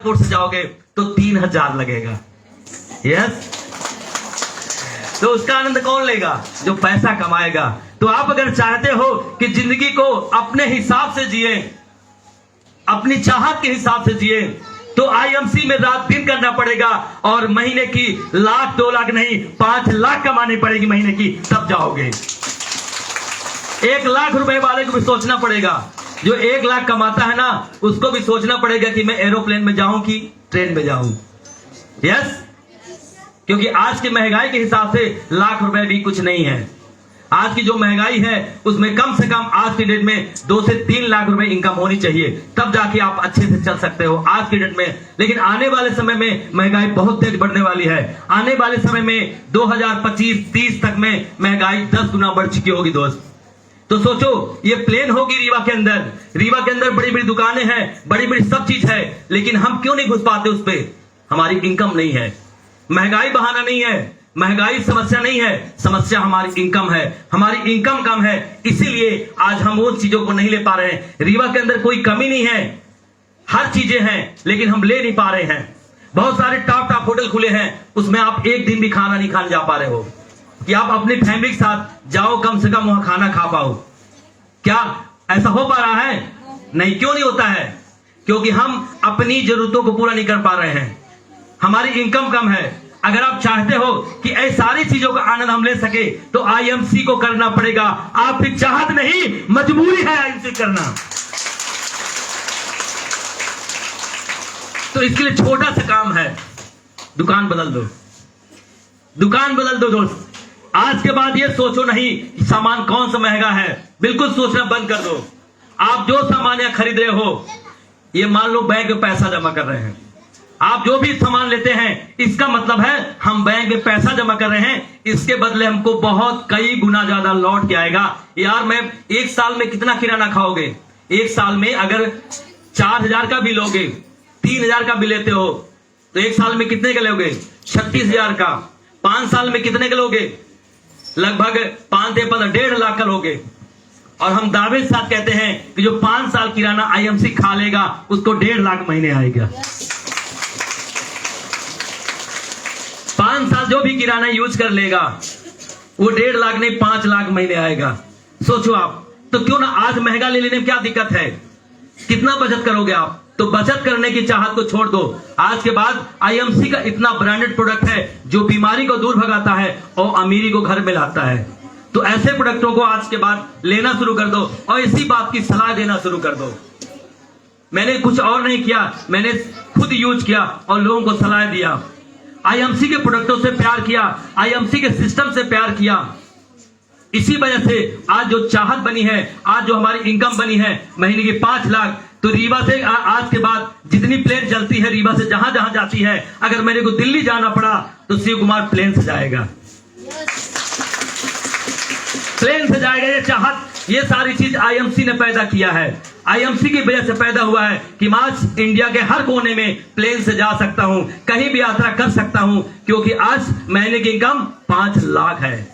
से जाओगे तो 3000 लगेगा। यस, तो उसका आनंद कौन लेगा? जो पैसा कमाएगा। तो आप अगर चाहते हो कि जिंदगी को अपने हिसाब से जिए, अपनी चाहत के हिसाब से जिए, तो आईएमसी में रात दिन करना पड़ेगा और महीने की 1,00,000 2,00,000 नहीं 5 लाख कमानी पड़ेगी महीने की, तब जाओगे। 1 लाख रुपए वाले को भी सोचना पड़ेगा, जो 1 लाख कमाता है ना उसको भी सोचना पड़ेगा कि मैं एरोप्लेन में जाऊं कि ट्रेन में जाऊं। यस, क्योंकि आज की महंगाई के हिसाब से लाख रुपए भी कुछ नहीं है। आज की जो महंगाई है उसमें कम से कम आज की डेट में 2 से 3 लाख रुपए इनकम होनी चाहिए, तब जाके आप अच्छे से चल सकते हो आज की डेट में। लेकिन आने वाले समय में महंगाई बहुत तेज बढ़ने वाली है। आने वाले समय में 2025-30 तक में महंगाई 10 गुना बढ़ चुकी होगी दोस्त। तो सोचो, ये प्लेन होगी रीवा के अंदर, रीवा के अंदर बड़ी बड़ी दुकानें हैं, बड़ी बड़ी सब चीज है, लेकिन हम क्यों नहीं घुस पाते उस पर? हमारी इनकम नहीं है। महंगाई बहाना नहीं है, महंगाई समस्या नहीं है, समस्या हमारी इनकम है। हमारी इनकम कम है, इसीलिए आज हम उन चीजों को नहीं ले पा रहे हैं। रीवा के अंदर कोई कमी नहीं है, हर चीजें हैं, लेकिन हम ले नहीं पा रहे हैं। बहुत सारे टॉप होटल खुले हैं, उसमें आप एक दिन भी खाना नहीं खाने जा पा रहे हो कि आप अपनी फैमिली के साथ जाओ, कम से कम वहां खाना खा पाओ। क्या ऐसा हो पा रहा है? नहीं। क्यों नहीं होता है? क्योंकि हम अपनी जरूरतों को पूरा नहीं कर पा रहे हैं, हमारी इनकम कम है। अगर आप चाहते हो कि ऐसी सारी चीजों का आनंद हम ले सके तो आईएमसी को करना पड़ेगा। आपकी चाहत नहीं, मजबूरी है आईएमसी करना। तो इसके लिए छोटा सा काम है, दुकान बदल दो, दुकान बदल दो दोस्त। आज के बाद ये सोचो नहीं कि सामान कौन सा महंगा है, बिल्कुल सोचना बंद कर दो। आप जो सामान यहाँ खरीद रहे हो, ये मान लो बैंक में पैसा जमा कर रहे हैं। आप जो भी सामान लेते हैं, इसका मतलब है हम बैंक में पैसा जमा कर रहे हैं, इसके बदले हमको बहुत कई गुना ज्यादा लौट के आएगा। यार, मैं 1 साल में कितना किराना खाओगे? 1 साल में अगर 4,000 का बिल लोगे, 3,000 का बिल लेते हो, तो 1 साल में कितने का लोगे? 36,000 का। 5 साल में कितने का लोगे? लगभग 5 से 1.5 लाख का लोगे। और हम दावे के साथ कहते हैं कि जो 5 साल किराना आईएमसी खा लेगा उसको 1.5 लाख महीने आएगा। 5 साल जो भी किराना यूज कर लेगा वो 1.5 लाख नहीं 5 लाख महीने आएगा। सोचो आप, तो क्यों ना आज महंगा ले लेने में क्या दिक्कत है? कितना बचत करोगे आप? तो बचत करने की चाहत को छोड़ दो। आज के बाद आईएमसी का इतना ब्रांडेड प्रोडक्ट है जो बीमारी को दूर भगाता है और अमीरी को घर में लाता है। तो ऐसे प्रोडक्टों को आज के बाद लेना शुरू कर दो और इसी बात की सलाह देना शुरू कर दो। मैंने कुछ और नहीं किया, मैंने खुद यूज किया और लोगों को सलाह दिया। आईएमसी के प्रोडक्टों से प्यार किया, आईएमसी के सिस्टम से प्यार किया। इसी वजह से आज जो चाहत बनी है, आज जो हमारी इनकम बनी है महीने की 5 लाख, तो रीवा से आज के बाद जितनी प्लेन चलती है, रीवा से जहां जहां जाती है, अगर मेरे को दिल्ली जाना पड़ा तो शिव कुमार प्लेन से जाएगा, प्लेन से जाएगा। ये चाहत, ये सारी चीज आईएमसी ने पैदा किया है। आईएमसी की वजह से पैदा हुआ है कि मैं आज इंडिया के हर कोने में प्लेन से जा सकता हूं, कहीं भी यात्रा कर सकता हूं, क्योंकि आज महीने की इनकम 5 लाख है।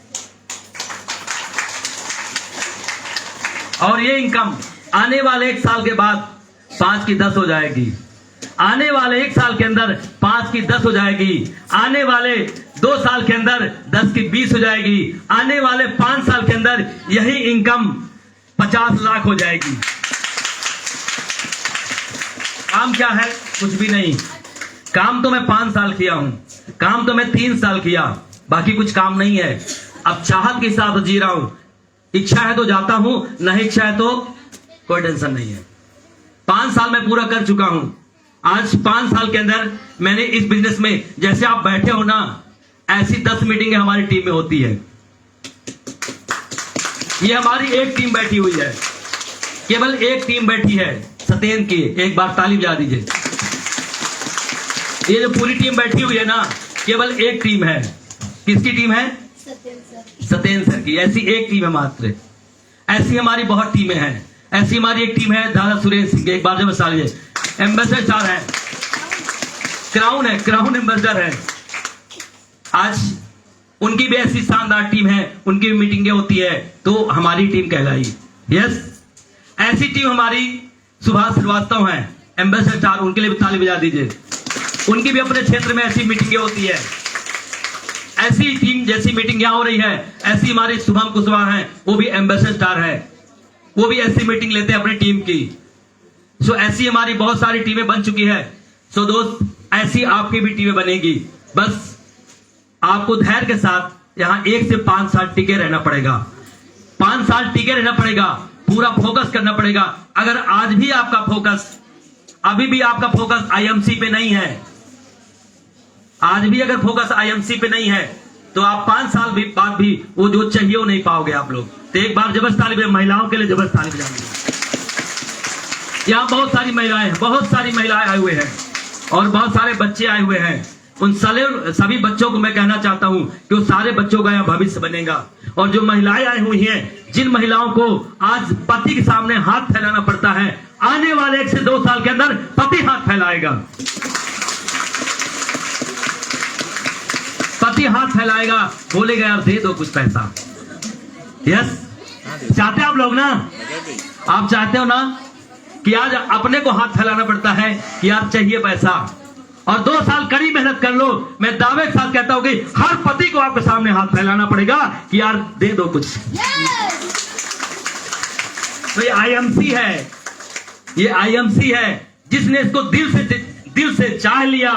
और ये इनकम आने वाले 1 साल के बाद 5 की 10 हो जाएगी। आने वाले 1 साल के अंदर 5 की 10 हो जाएगी। आने वाले 2 साल के अंदर 10 की 20 हो जाएगी। आने वाले 5 साल के अंदर यही इनकम 50 लाख हो जाएगी। काम क्या है? कुछ भी नहीं। काम तो मैं 5 साल किया हूं, काम तो मैं 3 साल किया, बाकी कुछ काम नहीं है। अब चाहत के साथ जी रहा हूं। इच्छा है तो जाता हूं, नहीं इच्छा है तो कोई टेंशन नहीं है। 5 साल में पूरा कर चुका हूं। आज 5 साल के अंदर मैंने इस बिजनेस में, जैसे आप बैठे हो ना, ऐसी 10 मीटिंगें हमारी टीम में होती है। ये हमारी एक टीम बैठी हुई है, केवल एक टीम बैठी है सत्येंद्र की। एक बार ताली बजा दीजिए। ये जो पूरी टीम बैठी हुई है ना, केवल एक टीम है। किसकी टीम है? सत्येंद्र सर की। ऐसी एक टीम है मात्र। ऐसी हमारी बहुत टीमें हैं। ऐसी हमारी एक टीम है दादा सुरेश सिंह, एक बार जब एम्बेसडर 4 है, क्राउन है, क्राउन एम्बेसडर है। आज उनकी भी ऐसी शानदार टीम है, उनकी भी मीटिंगें होती है, तो हमारी टीम कहलाई। यस, ऐसी टीम हमारी सुभाष श्रीवास्तव है, एम्बेसडर स्टार, उनके लिए भी ताली बजा दीजिए। उनकी भी अपने क्षेत्र में ऐसी मीटिंगें होती है, ऐसी टीम जैसी मीटिंग यहाँ हो रही है। ऐसी हमारी शुभम कुशवाहा है, वो भी एम्बेसडर स्टार है, वो भी ऐसी मीटिंग लेते हैं अपनी टीम की। सो ऐसी हमारी बहुत सारी टीमें बन चुकी है। सो दोस्त, ऐसी आपकी भी टीमें बनेगी। बस आपको धैर्य के साथ यहाँ 1 से 5 साल टिके रहना पड़ेगा। 5 साल टिके रहना पड़ेगा, पूरा फोकस करना पड़ेगा। अगर आज भी आपका फोकस, अभी भी आपका फोकस आईएमसी पे नहीं है, आज भी अगर फोकस आईएमसी पे नहीं है, तो आप 5 साल बाद भी वो जो चाहिए वो नहीं पाओगे आप लोग। तो एक बार जबरदस्त ताली बजाएं, महिलाओं के लिए जबरदस्त ताली बजाएंगे। यहाँ बहुत सारी महिलाएं हैं, बहुत सारी महिलाएं आए हुए हैं और बहुत सारे बच्चे आए हुए हैं। उन सभी बच्चों को मैं कहना चाहता हूं कि वो सारे बच्चों का यहाँ भविष्य बनेगा। और जो महिलाएं आई हुई हैं, जिन महिलाओं को आज पति के सामने हाथ फैलाना पड़ता है, आने वाले 1 से 2 साल के अंदर पति हाथ फैलाएगा, पति हाथ फैलाएगा, बोलेगा यार दे दो कुछ पैसा। यस, चाहते आप लोग ना, आप चाहते हो ना कि आज अपने को हाथ फैलाना पड़ता है कि यार चाहिए पैसा, और 2 साल कड़ी मेहनत कर लो। मैं दावे के साथ कहता हूं कि हर पति को आपके सामने हाथ फैलाना पड़ेगा कि यार दे दो कुछ। तो ये आईएमसी है, ये आईएमसी है जिसने इसको दिल से चाह लिया,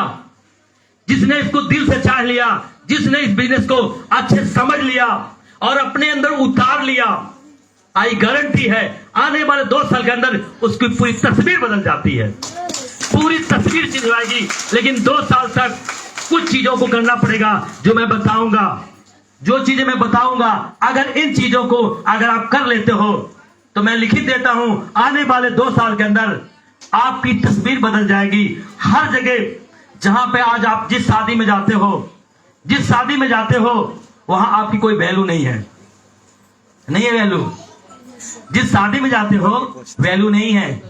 जिसने इसको दिल से चाह लिया, जिसने इस बिजनेस को अच्छे समझ लिया और अपने अंदर उतार लिया। आई गारंटी है आने वाले 2 साल के अंदर उसकी पूरी तस्वीर बदल जाती है, पूरी तस्वीर चेंज हो जाएगी। लेकिन 2 साल तक कुछ चीजों को करना पड़ेगा जो मैं बताऊंगा, जो चीजें मैं बताऊंगा। अगर इन चीजों को अगर आप कर लेते हो तो मैं लिखित देता हूं, आने वाले 2 साल के अंदर आपकी तस्वीर बदल जाएगी। हर जगह जहां पे आज आप जिस शादी में जाते हो, जिस शादी में जाते हो, वहां आपकी कोई वैल्यू नहीं है, नहीं है वैल्यू। जिस शादी में जाते हो वैल्यू नहीं है।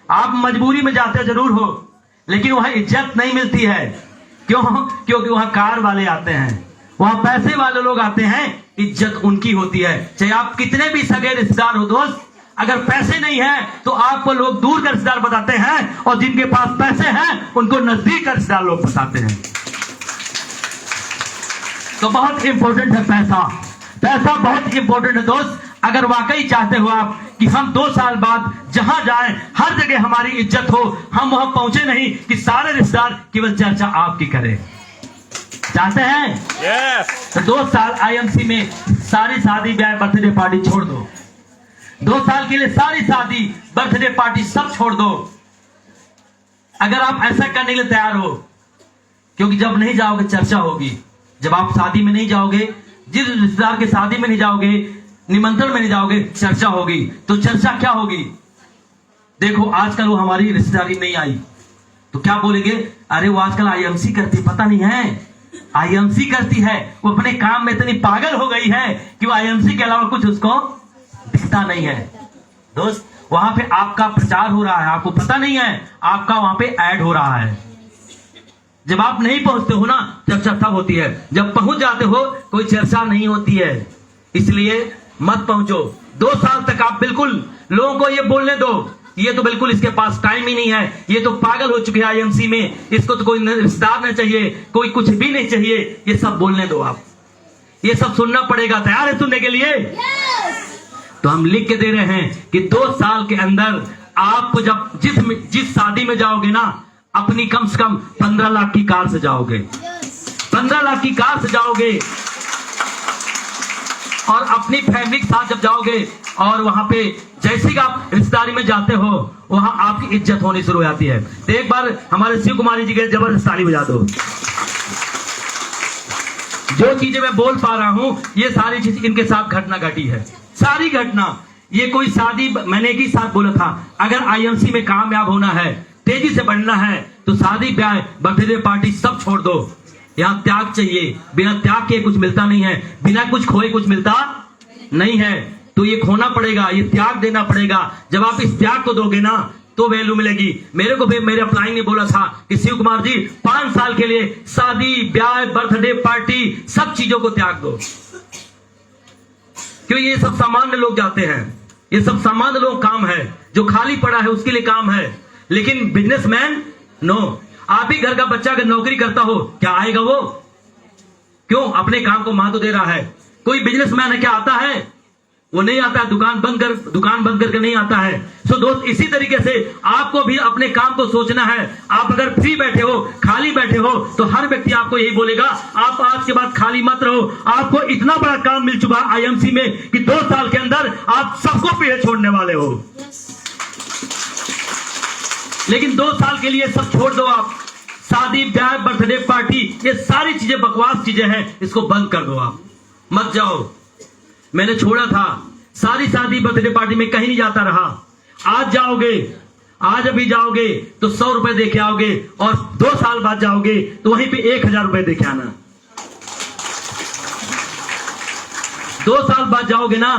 आप मजबूरी में जाते जरूर हो, लेकिन वहां इज्जत नहीं मिलती है। क्यों? क्योंकि वहां कार वाले आते हैं, वहां पैसे वाले लोग आते हैं, इज्जत उनकी होती है। चाहे आप कितने भी सगे रिश्तेदार हो दोस्त, अगर पैसे नहीं है तो आपको लोग दूर का रिश्तेदार बताते हैं, और जिनके पास पैसे हैं उनको नजदीक का रिश्तेदार लोग बताते हैं। तो बहुत इंपॉर्टेंट है पैसा, पैसा बहुत इंपॉर्टेंट है दोस्त। अगर वाकई चाहते हो आप कि हम 2 साल बाद जहां जाएं हर जगह हमारी इज्जत हो, हम वहां पहुंचे नहीं कि सारे रिश्तेदार केवल चर्चा आपकी करें, चाहते हैं? yes. तो 2 साल आईएमसी में सारी शादी ब्याह बर्थडे पार्टी छोड़ दो। 2 साल के लिए सारी शादी बर्थडे पार्टी सब छोड़ दो। अगर आप ऐसा करने के लिए तैयार हो, क्योंकि जब नहीं जाओगे चर्चा होगी। जब आप शादी में नहीं जाओगे, जिस रिश्तेदार के शादी में नहीं जाओगे, निमंत्रण में नहीं जाओगे, चर्चा होगी। तो चर्चा क्या होगी? देखो आजकल वो हमारी रिश्तेदारी नहीं आई तो क्या बोलेंगे? अरे वो आजकल आईएमसी करती, पता नहीं है आईएमसी करती है। वो अपने काम में इतनी पागल हो गई है कि वो आईएमसी के अलावा कुछ उसको दिखता नहीं है। दोस्त, वहां पे आपका प्रचार हो रहा है, आपको पता नहीं है, आपका वहां पे ऐड हो रहा है। जब आप नहीं पहुंचते हो ना, चर्चा तब होती है। जब पहुंच जाते हो कोई चर्चा नहीं होती है। इसलिए मत पहुंचो। 2 साल तक आप बिल्कुल लोगों को ये बोलने दो, ये तो बिल्कुल इसके पास टाइम ही नहीं है, ये तो पागल हो चुके हैं आईएमसी में, इसको तो कोई रिश्तेदार नहीं चाहिए, कोई कुछ भी नहीं चाहिए, ये सब बोलने दो आप। ये सब सुनना पड़ेगा, तैयार है सुनने के लिए? तो हम लिख के दे रहे हैं कि 2 साल के अंदर आप जब जिस शादी में जाओगे ना, अपनी कम से कम 15 लाख की कार से जाओगे, 15 लाख की कार से जाओगे, और अपनी फैमिली के साथ जब जाओगे, और वहां पे जैसे कि आप रिश्तेदारी में जाते हो, वहां आपकी इज्जत होनी शुरू हो जाती है। तो एक बार हमारे शिव कुमारी जी के जबरदस्त ताली बजा दो। जो चीजें मैं बोल पा रहा हूं, ये सारी चीज इनके साथ घटना घटी है, सारी घटना। ये कोई शादी, मैंने एक ही साथ बोला था, अगर आईएमसी में कामयाब होना है, तेजी से बढ़ना है, तो शादी ब्याह बर्थडे पार्टी सब छोड़ दो। यहाँ त्याग चाहिए, बिना त्याग के कुछ मिलता नहीं है, बिना कुछ खोए कुछ मिलता नहीं है। तो ये खोना पड़ेगा, ये त्याग देना पड़ेगा। जब आप इस त्याग को दोगे ना, तो वैल्यू मिलेगी। मेरे को भी मेरे अपलाइन ने बोला था कि शिव कुमार जी 5 साल के लिए शादी ब्याह बर्थडे पार्टी सब चीजों को त्याग दो, क्योंकि ये सब सामान्य लोग जाते हैं, ये सब सामान्य लोग काम है, जो खाली पड़ा है उसके लिए काम है। लेकिन बिजनेसमैन नो। आप ही घर का बच्चा अगर नौकरी करता हो, क्या आएगा वो? क्यों? अपने काम को महत्व दे रहा है। कोई बिजनेसमैन है, क्या आता है? वो नहीं आता है। दुकान बंद करके नहीं आता है। सो दोस्त, इसी तरीके से आपको भी अपने काम को सोचना है। आप अगर फ्री बैठे हो, खाली बैठे हो, तो हर व्यक्ति आपको यही बोलेगा, आप आज के बाद खाली मत रहो। आपको इतना बड़ा काम मिल चुका आईएमसी में कि 2 साल के अंदर आप सबको पीछे छोड़ने वाले हो। लेकिन 2 साल के लिए सब छोड़ दो। आप शादी ब्याह बर्थडे पार्टी, ये सारी चीजें बकवास चीजें हैं, इसको बंद कर दो। आप मत जाओ। मैंने छोड़ा था, सारी शादी बर्थडे पार्टी में कहीं नहीं जाता रहा। आज जाओगे, आज अभी जाओगे तो 100 रुपए दे के आओगे, और 2 साल बाद जाओगे तो वहीं पे 1000 रुपए दे के आना। 2 साल बाद जाओगे ना,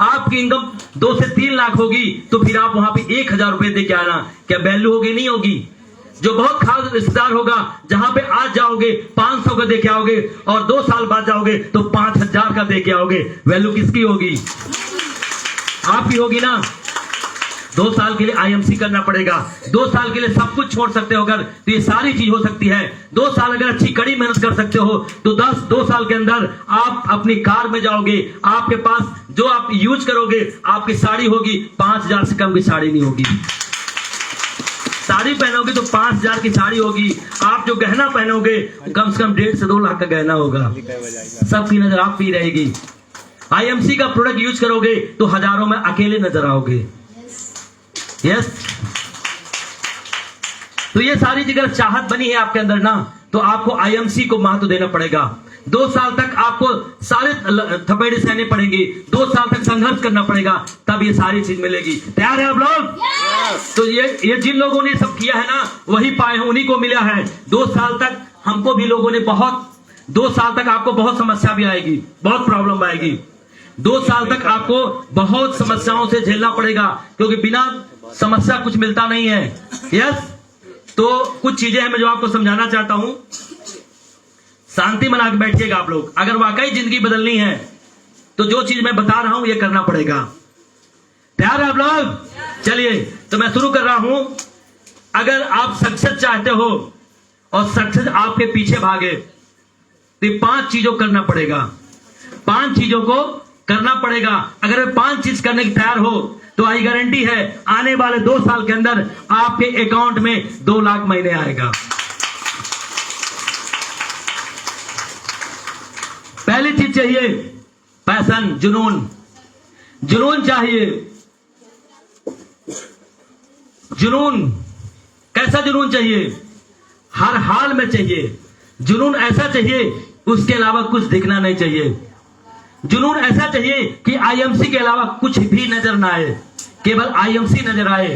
आपकी इनकम 2 से 3 लाख होगी, तो फिर आप वहां पे 1000 रुपए दे के आना। क्या वैल्यू होगी? नहीं होगी। जो बहुत खास रिश्तेदार होगा, जहां पे आज जाओगे 500 का दे के आओगे, और 2 साल बाद जाओगे तो 5000 का दे के आओगे, वैल्यू किसकी होगी? आपकी होगी ना। 2 साल के लिए आईएमसी करना पड़ेगा। 2 साल के लिए सब कुछ छोड़ सकते हो अगर, तो ये सारी चीज हो सकती है। 2 साल अगर अच्छी कड़ी मेहनत कर सकते हो तो 2 साल के अंदर आप अपनी कार में जाओगे, आपके पास जो आप यूज करोगे, आपकी साड़ी होगी 5000 से कम की साड़ी नहीं होगी। साड़ी पहनोगे तो 5000 की साड़ी होगी। आप जो गहना पहनोगे कम से कम 1.5 से 2 लाख का गहना होगा। सबकी नजर आप पे रहेगी। आईएमसी का प्रोडक्ट यूज करोगे तो हजारों में अकेले नजर आओगे। यस। तो ये सारी जगह चाहत बनी है आपके अंदर ना, तो आपको आईएमसी को महत्व देना पड़ेगा। 2 साल तक आपको सारे थपेड़े सहने पड़ेंगे। 2 साल तक संघर्ष करना पड़ेगा, तब ये सारी चीज मिलेगी। तैयार है आप लोग? तो ये जिन लोगों ने सब किया है ना, वही पाए हैं, उन्हीं को मिला है। 2 साल तक हमको भी लोगों ने 2 साल तक आपको बहुत समस्या भी आएगी, बहुत प्रॉब्लम आएगी। 2 साल तक आपको बहुत समस्याओं से झेलना पड़ेगा, क्योंकि बिना समस्या कुछ मिलता नहीं है। यस। तो कुछ चीजें हैं मैं जो आपको समझाना चाहता हूं। शांति बना के बैठिएगा आप लोग। अगर वाकई जिंदगी बदलनी है तो जो चीज मैं बता रहा हूं ये करना पड़ेगा। तैयार है आप लोग? चलिए, तो मैं शुरू कर रहा हूं। अगर आप सक्सेस चाहते हो और सक्सेस आपके पीछे भागे, तो 5 चीजों करना पड़ेगा। 5 चीजों को करना पड़ेगा। अगर 5 चीज करने की तैयार हो तो आई गारंटी है आने वाले 2 साल के अंदर आपके अकाउंट में 2 लाख महीने आएगा। पहली चीज चाहिए पैशन, जुनून। जुनून चाहिए। जुनून, कैसा जुनून चाहिए? हर हाल में चाहिए। जुनून ऐसा चाहिए उसके अलावा कुछ दिखना नहीं चाहिए। जुनून ऐसा चाहिए कि आईएमसी के अलावा कुछ भी नजर ना आए, केवल आईएमसी नजर आए।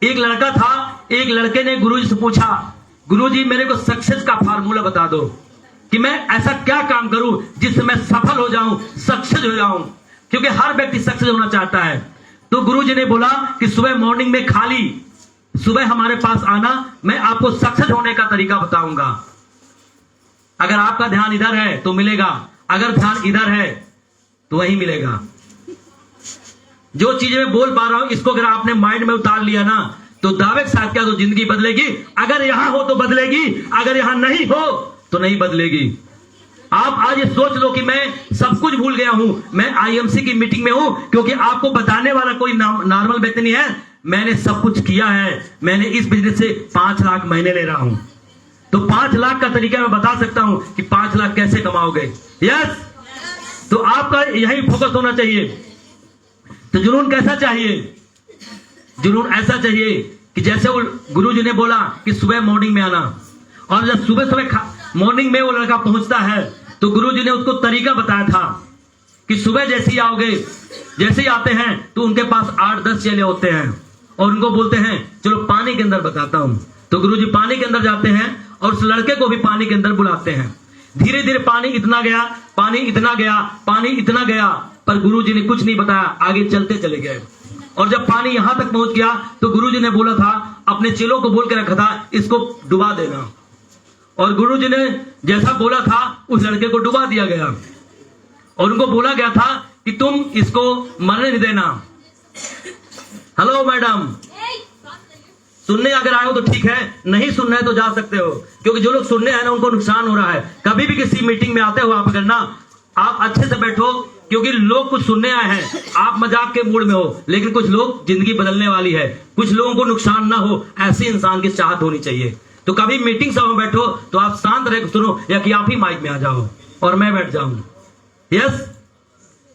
एक लड़का था, एक लड़के ने गुरुजी से पूछा, गुरुजी मेरे को सक्सेस का फार्मूला बता दो कि मैं ऐसा क्या काम करूं जिससे मैं सफल हो जाऊं, सक्सेस हो जाऊं, क्योंकि हर व्यक्ति सक्सेस होना चाहता है। तो गुरुजी ने बोला कि सुबह मॉर्निंग में खाली सुबह हमारे पास आना, मैं आपको सक्सेस होने का तरीका बताऊंगा। अगर आपका ध्यान इधर है तो मिलेगा, अगर ध्यान इधर है तो वही मिलेगा। जो चीजें मैं बोल पा रहा हूं इसको अगर आपने माइंड में उतार लिया ना, तो दावे के साथ क्या तो जिंदगी बदलेगी। अगर यहां हो तो बदलेगी, अगर यहां नहीं हो तो नहीं बदलेगी। आप आज ये सोच लो कि मैं सब कुछ भूल गया हूं, मैं आईएमसी की मीटिंग में हूं, क्योंकि आपको बताने वाला कोई नॉर्मल व्यक्ति नहीं है। मैंने सब कुछ किया है। मैंने इस बिजनेस से 5 लाख महीने ले रहा हूं, तो 5 लाख का तरीका मैं बता सकता हूं कि 5 लाख कैसे कमाओगे। यस। तो आपका यही फोकस होना चाहिए। तो जुनून कैसा चाहिए? जुनून ऐसा चाहिए कि जैसे वो गुरुजी ने बोला कि सुबह मॉर्निंग में आना, और जब सुबह मॉर्निंग में वो लड़का पहुंचता है तो गुरुजी ने उसको तरीका बताया था कि सुबह जैसे ही आओगे, जैसे ही आते हैं तो उनके पास 8-10 चेले होते हैं और उनको बोलते हैं चलो पानी के अंदर बताता हूं। तो गुरुजी पानी के अंदर जाते हैं और उस लड़के को भी पानी के अंदर बुलाते हैं। धीरे धीरे पानी इतना गया, पानी इतना गया, पानी इतना गया, पर गुरुजी ने कुछ नहीं बताया, आगे चलते चले गए। और जब पानी यहां तक पहुंच गया तो गुरुजी ने बोला था, अपने चेलों को बोल के रखा था इसको डुबा देना, और गुरुजी ने जैसा बोला था उस लड़के को डुबा दिया गया। और उनको बोला गया था कि तुम इसको मरने नहीं देना। हेलो मैडम, सुनने अगर आए हो तो ठीक है, नहीं सुनना है तो जा सकते हो, क्योंकि जो लोग सुनने आए ना उनको नुकसान हो रहा है। कभी भी किसी मीटिंग में आते हो आप अगर ना, आप अच्छे से बैठो, क्योंकि लोग कुछ सुनने आए हैं, आप मजाक के मूड में हो, लेकिन कुछ लोग जिंदगी बदलने वाली है, कुछ लोगों को नुकसान ना हो, ऐसे इंसान की चाहत होनी चाहिए। तो कभी मीटिंग सभा में बैठो तो आप शांत रह सुनो, या कि आप ही माइक में आ जाओ और मैं बैठ जाऊं। यस,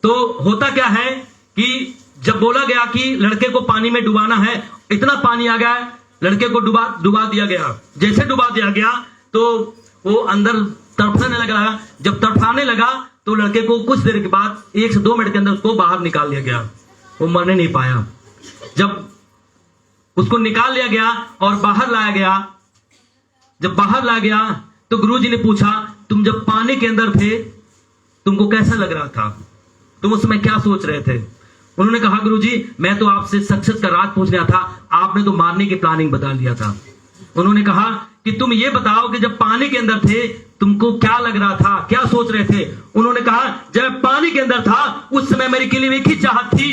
तो होता क्या है कि जब बोला गया कि लड़के को पानी में डुबाना है, इतना पानी आ गया, लड़के को डुबा दिया गया। जैसे डुबा दिया गया तो वो अंदर तड़फने लगा। जब तड़फाने लगा तो लड़के को कुछ देर के बाद 1 से 2 मिनट के अंदर उसको बाहर निकाल लिया गया। वो मरने नहीं पाया। जब उसको निकाल लिया गया और बाहर लाया गया, जब बाहर लाया गया तो गुरुजी ने पूछा, तुम जब पानी के अंदर थे तुमको कैसा लग रहा था, तुम उस समय क्या सोच रहे थे? उन्होंने कहा, गुरुजी मैं तो आपसे सक्सेस का राज पूछ रहा था, आपने तो मारने की प्लानिंग बता दिया था। उन्होंने कहा कि तुम ये बताओ कि जब पानी के अंदर थे तुमको क्या लग रहा था, क्या सोच रहे थे? उन्होंने कहा, जब पानी के अंदर था उस समय मेरे के लिए एक ही चाहत थी,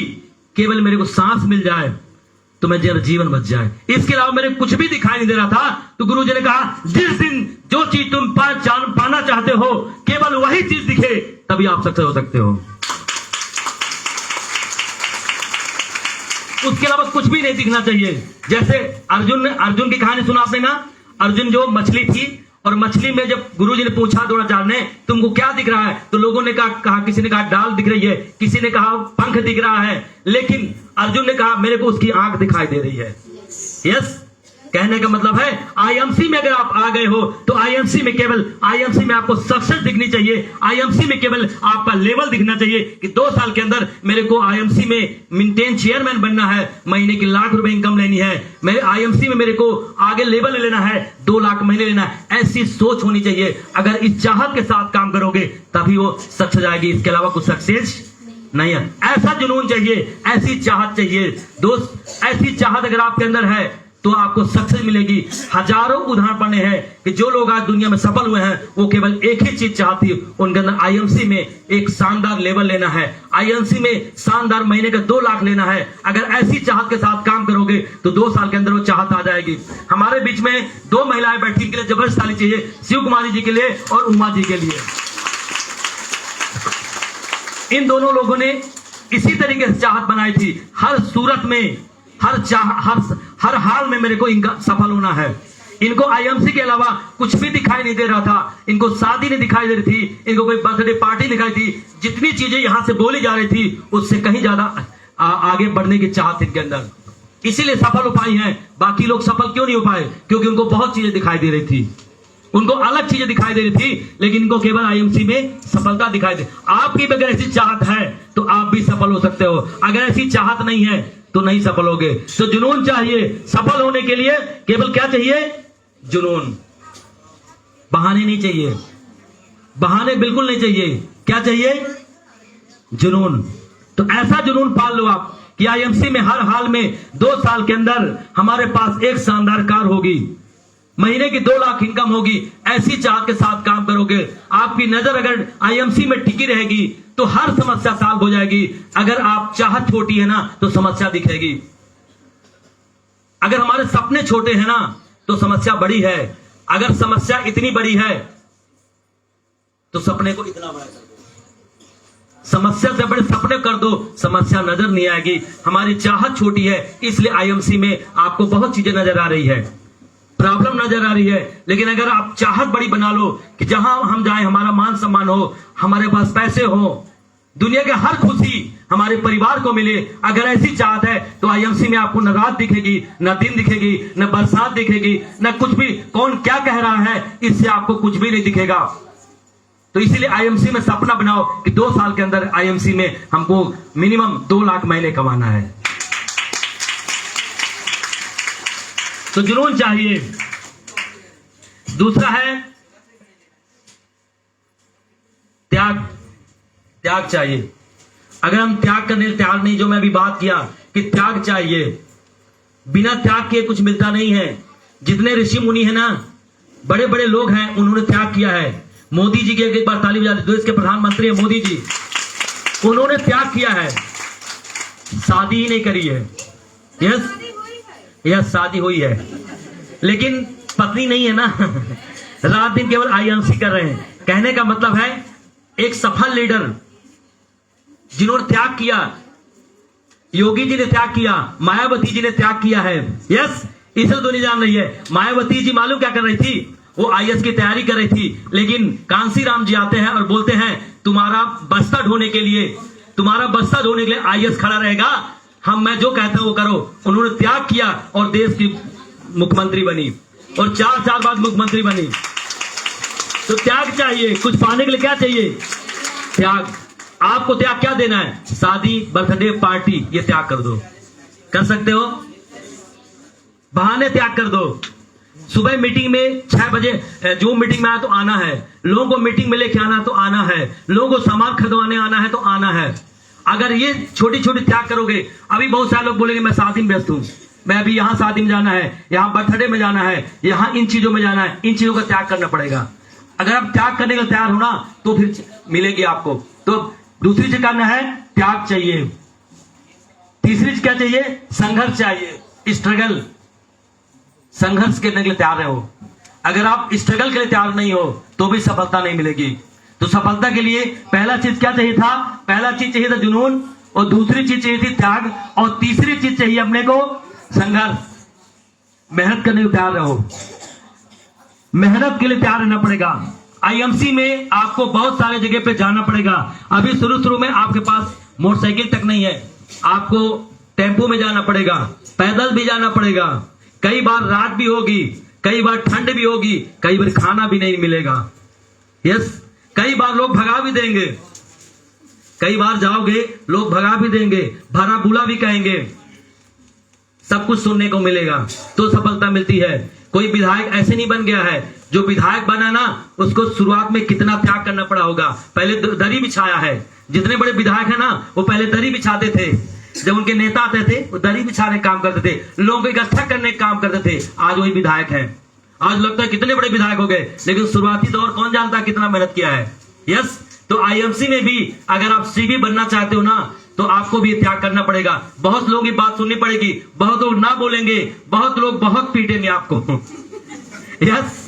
केवल मेरे को सांस मिल जाए तो मैं जीवन बच जाए, इसके अलावा मेरे कुछ भी दिखाई नहीं दे रहा था। तो गुरुजी ने कहा, जिस दिन जो चीज तुम पाना चाहते हो केवल वही चीज दिखे, तभी आप सक्सेस हो सकते हो। उसके अलावा कुछ भी नहीं दिखना चाहिए। जैसे अर्जुन की कहानी सुना आपने ना, अर्जुन जो मछली थी और मछली में जब गुरुजी ने पूछा द्रोणाचार्य ने, तुमको क्या दिख रहा है? तो लोगों ने कहा किसी ने कहा डाल दिख रही है, किसी ने कहा पंख दिख रहा है, लेकिन अर्जुन ने कहा मेरे को उसकी आंख दिखाई दे रही है। यस, कहने का मतलब है आईएमसी में अगर आप आ गए हो तो आईएमसी में आपको सक्सेस दिखनी चाहिए। आईएमसी में केवल आपका लेवल दिखना चाहिए कि 2 साल के अंदर मेरे को आईएमसी में मेंटेन चेयरमैन बनना है, महीने की लाख रुपए इनकम लेनी है, मेरे आईएमसी में मेरे को आगे लेवल लेना है, 2 लाख महीने लेना है। ऐसी सोच होनी चाहिए। अगर इस चाहत के साथ काम करोगे तभी वो सक्सेस आएगी, इसके अलावा कुछ सक्सेस नहीं है। ऐसा जुनून चाहिए, ऐसी चाहत चाहिए दोस्त। ऐसी चाहत अगर आपके अंदर है तो आपको सक्सेस मिलेगी। हजारों उदाहरण पड़े हैं कि जो लोग आज दुनिया में सफल हुए हैं वो केवल एक ही चीज चाहती, उनके अंदर आईएमसी में एक शानदार लेवल लेना है, आईएमसी में शानदार महीने का 2 लाख लेना है। अगर ऐसी चाहत के साथ काम करोगे तो 2 साल के अंदर वो चाहत आ जाएगी। हमारे बीच में 2 महिलाएं बैठी, इनके लिए जबरदस्त ताली चाहिए, शिव कुमारी जी के लिए और उमा जी के लिए। इन दोनों लोगों ने इसी तरीके से चाहत बनाई थी, हर सूरत में, हर हाल में मेरे को इनका सफल होना है। इनको आईएमसी के अलावा कुछ भी दिखाई नहीं दे रहा था, इनको शादी नहीं दिखाई दे रही थी, इनको कोई बर्थडे पार्टी दिखाई थी, जितनी चीजें यहां से बोली जा रही थी उससे कहीं ज्यादा आगे बढ़ने की चाहत इनके अंदर, इसीलिए सफल हो पाई हैं। बाकी लोग सफल क्यों नहीं हो पाए? क्योंकि उनको बहुत चीजें दिखाई दे रही थी, उनको अलग चीजें दिखाई दे रही थी, लेकिन इनको केवल आईएमसी में सफलता दिखाई दे। आपकी भी अगर ऐसी चाहत है तो आप भी सफल हो सकते हो, अगर ऐसी चाहत नहीं है तो नहीं सफल होगे। तो जुनून चाहिए। सफल होने के लिए केवल क्या चाहिए? जुनून। बहाने नहीं चाहिए, बहाने बिल्कुल नहीं चाहिए। क्या चाहिए? जुनून। तो ऐसा जुनून पाल लो आप कि आईएमसी में हर हाल में 2 साल के अंदर हमारे पास एक शानदार कार होगी, महीने की 2 लाख इनकम होगी। ऐसी चाहत के साथ काम करोगे, आपकी नजर अगर आईएमसी में टिकी रहेगी तो हर समस्या सॉल्व हो जाएगी। अगर आप चाहत छोटी है ना तो समस्या दिखेगी, अगर हमारे सपने छोटे हैं ना तो समस्या बड़ी है, अगर समस्या इतनी बड़ी है तो सपने को इतना बड़ा कर दो, समस्या से बड़े सपने कर दो, समस्या नजर नहीं आएगी। हमारी चाहत छोटी है, इसलिए आईएमसी में आपको बहुत चीजें नजर आ रही है, प्रॉब्लम नजर आ रही है। लेकिन अगर आप चाहत बड़ी बना लो कि जहां हम जाएं हमारा मान सम्मान हो, हमारे पास पैसे हो, दुनिया के हर खुशी हमारे परिवार को मिले, अगर ऐसी चाहत है तो आईएमसी में आपको न रात दिखेगी, न दिन दिखेगी, न बरसात दिखेगी, न कुछ भी कौन क्या कह रहा है, इससे आपको कुछ भी नहीं दिखेगा। तो इसीलिए आईएमसी में सपना बनाओ कि 2 साल के अंदर आईएमसी में हमको मिनिमम 2 लाख महीने कमाना है। तो जुनून चाहिए। दूसरा है त्याग। त्याग चाहिए। अगर हम त्याग करने तैयार नहीं, जो मैं अभी बात किया कि त्याग चाहिए, बिना त्याग के कुछ मिलता नहीं है। जितने ऋषि मुनि है ना, बड़े बड़े लोग हैं, उन्होंने त्याग किया है। मोदी जी की एक बार ताली बजा दो, देश के प्रधानमंत्री है मोदी जी, उन्होंने त्याग किया है, शादी ही नहीं करी है। यस, यह शादी हुई है लेकिन पत्नी नहीं है ना। रात दिन केवल आईएमसी कर रहे हैं। कहने का मतलब है एक सफल लीडर जिन्होंने त्याग किया, योगी जी ने त्याग किया, मायावती जी ने त्याग किया है। यस, इसे दुनिया जान रही है। मायावती जी मालूम क्या कर रही थी? वो आईएएस की तैयारी कर रही थी, लेकिन कांसी राम जी आते हैं और बोलते हैं तुम्हारा बस्ता ढोने के लिए आईएएस खड़ा रहेगा, मैं जो कहता हूं वो करो। उन्होंने त्याग किया और देश की मुख्यमंत्री बनी और 4 साल बाद मुख्यमंत्री बनी। तो त्याग चाहिए, कुछ पाने के लिए क्या चाहिए? त्याग। आपको त्याग क्या देना है? शादी, बर्थडे पार्टी, ये त्याग कर दो। कर सकते हो? बहाने त्याग कर दो। सुबह मीटिंग में 6 बजे जो मीटिंग में आया तो आना है, लोगों को मीटिंग में लेके आना तो आना है, लोगों को सामान खरीदवाने आना है तो आना है। अगर ये छोटी छोटी त्याग करोगे, अभी बहुत सारे लोग बोलेंगे मैं शादी में व्यस्त हूं, मैं अभी यहां शादी में जाना है, यहां बर्थडे में जाना है, यहां इन चीजों में जाना है, इन चीजों का त्याग करना पड़ेगा। अगर आप त्याग करने का तैयार हो ना तो फिर मिलेगी आपको। तो दूसरी चीज करना है, त्याग चाहिए। तीसरी चीज क्या चाहिए? संघर्ष चाहिए, स्ट्रगल। संघर्ष करने के लिए तैयार रहो। अगर आप स्ट्रगल के लिए तैयार नहीं हो तो भी सफलता नहीं मिलेगी। तो सफलता के लिए पहला चीज क्या चाहिए था? पहला चीज चाहिए था जुनून, और दूसरी चीज चाहिए थी त्याग, और तीसरी चीज चाहिए अपने को संघर्ष। मेहनत करने को तैयार रहो, मेहनत के लिए तैयार रहना पड़ेगा। आईएमसी में आपको बहुत सारे जगह पे जाना पड़ेगा। अभी शुरू में आपके पास मोटरसाइकिल तक नहीं है, आपको टेम्पो में जाना पड़ेगा, पैदल भी जाना पड़ेगा। कई बार रात भी होगी, कई बार ठंड भी होगी, कई बार खाना भी नहीं मिलेगा। यस, कई बार लोग भगा भी देंगे, कई बार जाओगे लोग भगा भी देंगे, भरा बुला भी कहेंगे, सब कुछ सुनने को मिलेगा तो सफलता मिलती है। कोई विधायक ऐसे नहीं बन गया है, जो विधायक बना ना उसको शुरुआत में कितना त्याग करना पड़ा होगा। पहले दरी बिछाया है। जितने बड़े विधायक है ना वो पहले दरी बिछाते थे। जब उनके नेता आते थे वो दरी बिछाने काम करते थे, लोगों को इकट्ठा करने का काम करते थे। आज वही विधायक है। आज लगता है कितने बड़े विधायक हो गए, लेकिन शुरुआती दौर कौन जानता है कितना मेहनत किया है। यस, तो आईएमसी में भी अगर आप सीबी बनना चाहते हो ना तो आपको भी त्याग करना पड़ेगा। बहुत लोगों की बात सुननी पड़ेगी, बहुत लोग ना बोलेंगे, बहुत लोग बहुत पीटेंगे आपको। यस,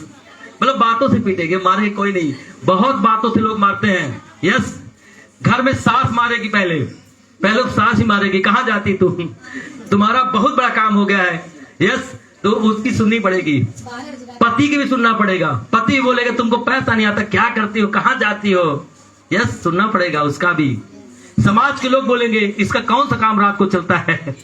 मतलब बातों से पीटेंगे, मारेंगे कोई नहीं, बहुत बातों से लोग मारते हैं। यस, घर में सास मारेगी, पहले सास ही मारेगी, कहां जाती तू, तुम्हारा बहुत बड़ा काम हो गया है। यस, तो उसकी सुननी पड़ेगी, पति की भी सुनना पड़ेगा। पति बोलेगा तुमको पैसा नहीं आता, क्या करती हो, कहां जाती हो। यस, सुनना पड़ेगा उसका भी। समाज के लोग बोलेंगे इसका कौन सा काम रात को चलता है।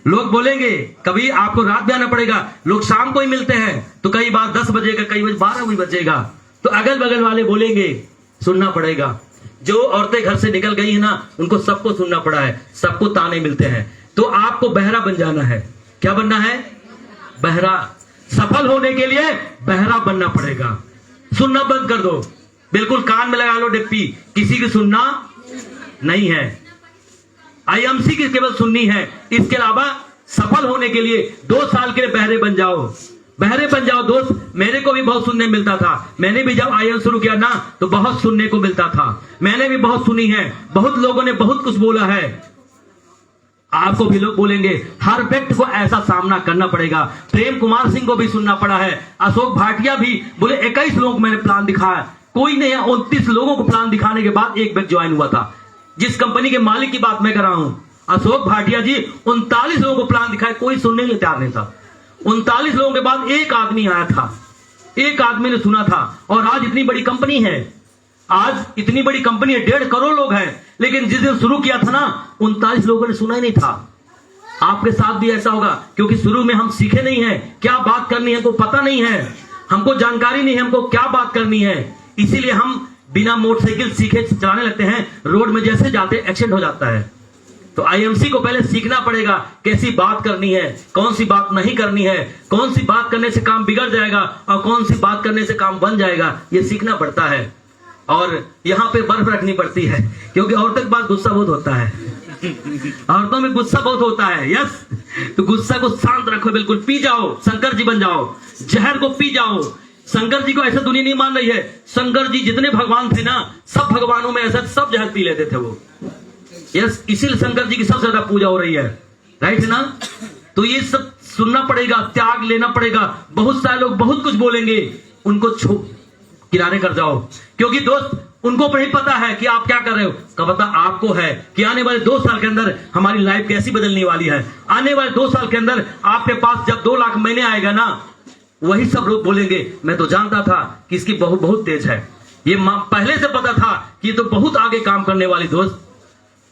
लोग बोलेंगे, कभी आपको रात भी आना पड़ेगा, लोग शाम को ही मिलते हैं तो कई बार 10 बजेगा, कई बार 12 भी बजेगा, तो अगल बगल वाले बोलेंगे, सुनना पड़ेगा। जो औरतें घर से निकल गई है ना उनको सबको सुनना पड़ा है, सबको ताने मिलते हैं। तो आपको बहरा बन जाना है। क्या बनना है? बहरा। सफल होने के लिए बहरा बनना पड़ेगा। सुनना बंद कर दो, बिल्कुल कान में लगा लो डिप्पी, किसी की सुनना नहीं है। आईएमसी की केवल सुननी है। इसके अलावा सफल होने के लिए 2 साल के लिए बहरे बन जाओ, बहरे बन जाओ दोस्त। मेरे को भी बहुत सुनने मिलता था, मैंने भी जब आईएमसी शुरू किया ना तो बहुत सुनने को मिलता था, मैंने भी बहुत सुनी है, बहुत लोगों ने बहुत कुछ बोला है। आपको भी लोग बोलेंगे, हर व्यक्ति को ऐसा सामना करना पड़ेगा। प्रेम कुमार सिंह को भी सुनना पड़ा है, अशोक भाटिया भी बोले 21 लोग मैंने प्लान दिखाया, कोई नहीं, 29 लोगों को प्लान दिखाने के बाद एक व्यक्ति ज्वाइन हुआ था। जिस कंपनी के मालिक की बात मैं कर रहा हूं, अशोक भाटिया जी 39 लोगों को प्लान दिखाया, कोई सुनने के लिए तैयार नहीं था। 39 लोगों के बाद एक आदमी आया था, एक आदमी ने सुना था, और आज इतनी बड़ी कंपनी है, आज इतनी बड़ी कंपनी है, 1.5 करोड़ लोग हैं, लेकिन जिस दिन शुरू किया था ना 39 लोगों ने सुना ही नहीं था। आपके साथ भी ऐसा होगा, क्योंकि शुरू में हम सीखे नहीं है क्या बात करनी है, हमको पता नहीं है, हमको जानकारी नहीं है हमको क्या बात करनी है, इसीलिए हम बिना मोटरसाइकिल सीखे चलाने लगते हैं, रोड में जैसे जाते एक्सीडेंट हो जाता है। तो आईएमसी को पहले सीखना पड़ेगा कैसी बात करनी है, कौन सी बात नहीं करनी है, कौन सी बात करने से काम बिगड़ जाएगा और कौन सी बात करने से काम बन जाएगा, ये सीखना पड़ता है। और यहाँ पे बर्फ रखनी पड़ती है, क्योंकि औरतों के पास गुस्सा बहुत होता है, औरतों में गुस्सा बहुत होता है। यस, तो गुस्सा को शांत रखो, बिल्कुल पी जाओ, शंकर जी बन जाओ, जहर को पी जाओ। शंकर जी को ऐसा दुनिया नहीं मान रही है, शंकर जी जितने भगवान थे ना सब भगवानों में ऐसा सब जहर पी लेते थे वो। यस, इसीलिए शंकर जी की सबसे ज्यादा पूजा हो रही है, राइट है ना। तो ये सब सुनना पड़ेगा, त्याग लेना पड़ेगा। बहुत सारे लोग बहुत कुछ बोलेंगे, उनको किनारे कर जाओ, क्योंकि दोस्त उनको नहीं पता है कि आप क्या कर रहे हो। क्या पता आपको है कि आने वाले 2 साल के अंदर हमारी लाइफ कैसी बदलने वाली है। आने वाले 2 साल के अंदर आपके पास जब 2 लाख महीने आएगा ना, वही सब लोग बोलेंगे मैं तो जानता था कि इसकी बहुत बहुत तेज है, ये पहले से पता था कि ये तो बहुत आगे काम करने वाली। दोस्त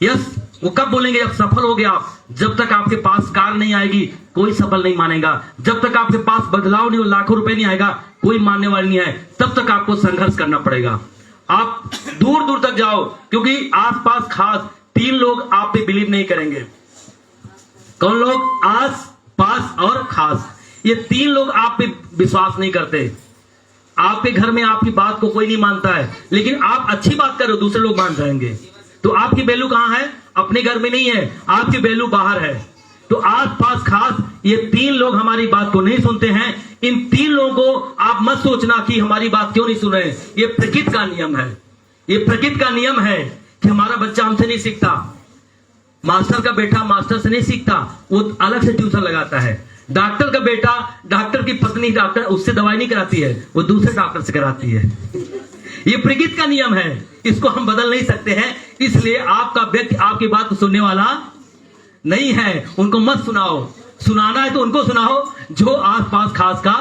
यस, वो कब बोलेंगे? जब सफल हो गया आप। जब तक आपके पास कार नहीं आएगी कोई सफल नहीं मानेगा। जब तक आपके पास बदलाव नहीं हो, लाखों रुपए नहीं आएगा, कोई मानने वाली नहीं है। तब तक आपको संघर्ष करना पड़ेगा। आप दूर दूर तक जाओ, क्योंकि आसपास खास 3 लोग आप पे बिलीव नहीं करेंगे। कौन लोग? आस पास और खास। ये 3 लोग आप पे विश्वास नहीं करते। आपके घर में आपकी बात को कोई नहीं मानता है, लेकिन आप अच्छी बात करो दूसरे लोग मान जाएंगे। तो आपकी वैल्यू कहां है? अपने घर में नहीं है, आपकी वैल्यू बाहर है। तो आस पास खास ये 3 लोग हमारी बात को नहीं सुनते हैं। इन 3 लोगों को आप मत सोचना कि हमारी बात क्यों नहीं सुन रहे। ये प्रकृति का नियम है। ये प्रकृति का नियम है कि हमारा बच्चा हमसे नहीं सीखता। मास्टर का बेटा मास्टर से नहीं सीखता, वो अलग से ट्यूशन लगाता है। डॉक्टर का बेटा डॉक्टर की पत्नी डॉक्टर उससे दवाई नहीं कराती है, वो दूसरे डॉक्टर से कराती है। ये प्रकृति का नियम है, इसको हम बदल नहीं सकते हैं। इसलिए आपका व्यक्ति आपकी बात को सुनने वाला नहीं है। उनको मत सुनाओ। सुनाना है तो उनको सुनाओ जो आसपास खास का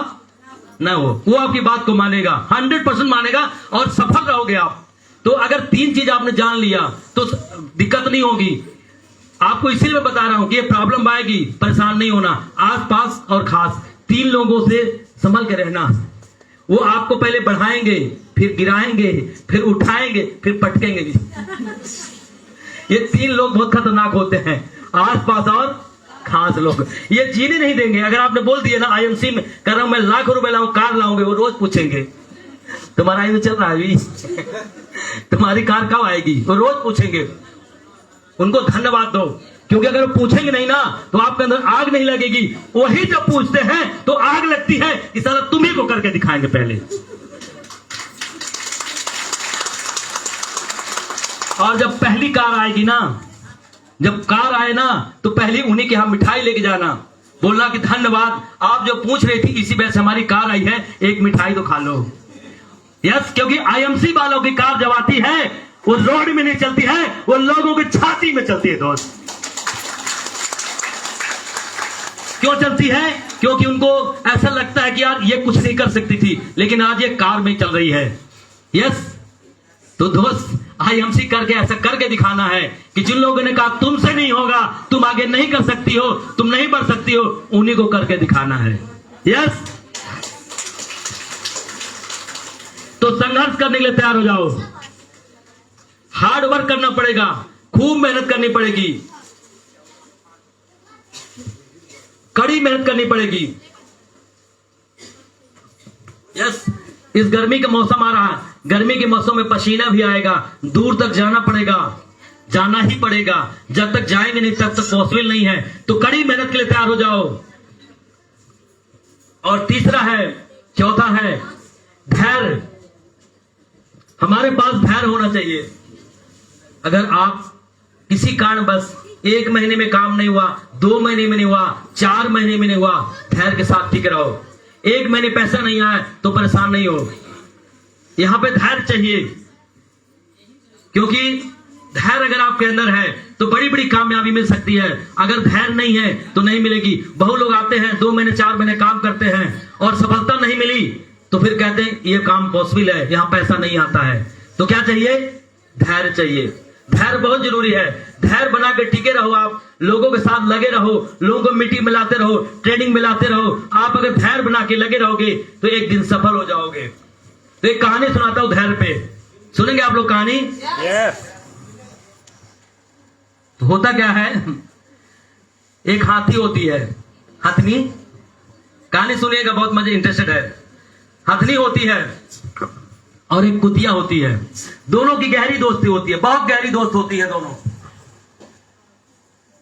न हो। वो आपकी बात को मानेगा, 100% मानेगा और सफल रहोगे आप। तो अगर 3 चीज आपने जान लिया तो दिक्कत नहीं होगी। आपको इसीलिए मैं बता रहा हूं कि ये प्रॉब्लम आएगी, परेशान नहीं होना। आसपास और खास 3 लोगों से संभल के रहना। वो आपको पहले बढ़ाएंगे, फिर गिराएंगे, फिर उठाएंगे, फिर पटकेंगे भी। ये 3 लोग बहुत खतरनाक होते हैं, आसपास और खास लोग। ये जीने नहीं देंगे। अगर आपने बोल दिया ना आईएमसी में कर रहा हूं मैं, लाखों रुपए लाऊं, कार लाऊंगे, वो रोज पूछेंगे तुम्हारा ये चल रहा है अभी तुम्हारी कार कब आएगी, वो रोज पूछेंगे। उनको धन्यवाद दो, क्योंकि अगर वो पूछेंगे नहीं ना तो आपके अंदर आग नहीं लगेगी। वही जब पूछते हैं तो आग लगती है कि साला तुम्ही को करके दिखाएंगे पहले। और जब पहली कार आएगी ना, जब कार आए ना तो पहले उन्हीं के यहां मिठाई लेके जाना, बोलना कि धन्यवाद, आप जो पूछ रही थी इसी वजह से हमारी कार आई है, एक मिठाई तो खा लो। यस, क्योंकि आईएमसी वालों की कार जब आती है वो रोड में नहीं चलती है, वो लोगों की छाती में चलती है। दोस्त क्यों चलती है? क्योंकि उनको ऐसा लगता है कि यार ये कुछ नहीं कर सकती थी, लेकिन आज ये कार में चल रही है। यस, तो दोस्त आईएमसी करके ऐसा करके दिखाना है कि जिन लोगों ने कहा तुमसे नहीं होगा, तुम आगे नहीं कर सकती हो, तुम नहीं बढ़ सकती हो, उन्हीं को करके दिखाना है। यस, तो संघर्ष करने के लिए तैयार हो जाओ। हार्ड वर्क करना पड़ेगा, खूब मेहनत करनी पड़ेगी, कड़ी मेहनत करनी पड़ेगी। यस, इस गर्मी का मौसम आ रहा है, गर्मी के मौसम में पसीना भी आएगा, दूर तक जाना पड़ेगा, जाना ही पड़ेगा। जब तक जाएंगे नहीं तब तक पॉसिबल नहीं है। तो कड़ी मेहनत के लिए तैयार हो जाओ। और तीसरा है, चौथा है धैर्य। हमारे पास धैर्य होना चाहिए। अगर आप किसी कारण बस 1 महीने में काम नहीं हुआ, 2 महीने में नहीं हुआ, 4 महीने में नहीं हुआ, धैर्य के साथ ठीक रहो। 1 महीने पैसा नहीं आया तो परेशान नहीं हो, यहां पे धैर्य चाहिए। क्योंकि धैर्य अगर आपके अंदर है तो बड़ी बड़ी कामयाबी मिल सकती है। अगर धैर्य नहीं है तो नहीं मिलेगी। बहुत लोग आते हैं 2 महीने 4 महीने काम करते हैं और सफलता नहीं मिली तो फिर कहते हैं ये काम पॉसिबल है, यहां पैसा नहीं आता है। तो क्या चाहिए? धैर्य चाहिए। धैर्य बहुत जरूरी है। धैर्य बना के टिके रहो, आप लोगों के साथ लगे रहो, लोगों को मीटिंग मिलाते रहो, ट्रेनिंग मिलाते रहो। आप अगर धैर्य बना के लगे रहोगे तो एक दिन सफल हो जाओगे। तो एक कहानी सुनाता हूं धैर्य पे, सुनेंगे आप लोग कहानी? Yes. तो होता क्या है, एक हाथी होती है, हथनी। कहानी सुनिएगा, बहुत मजे इंटरेस्टेड है। हथनी होती है और एक कुतिया होती है। दोनों की गहरी दोस्ती होती है, बहुत गहरी दोस्त होती है दोनों।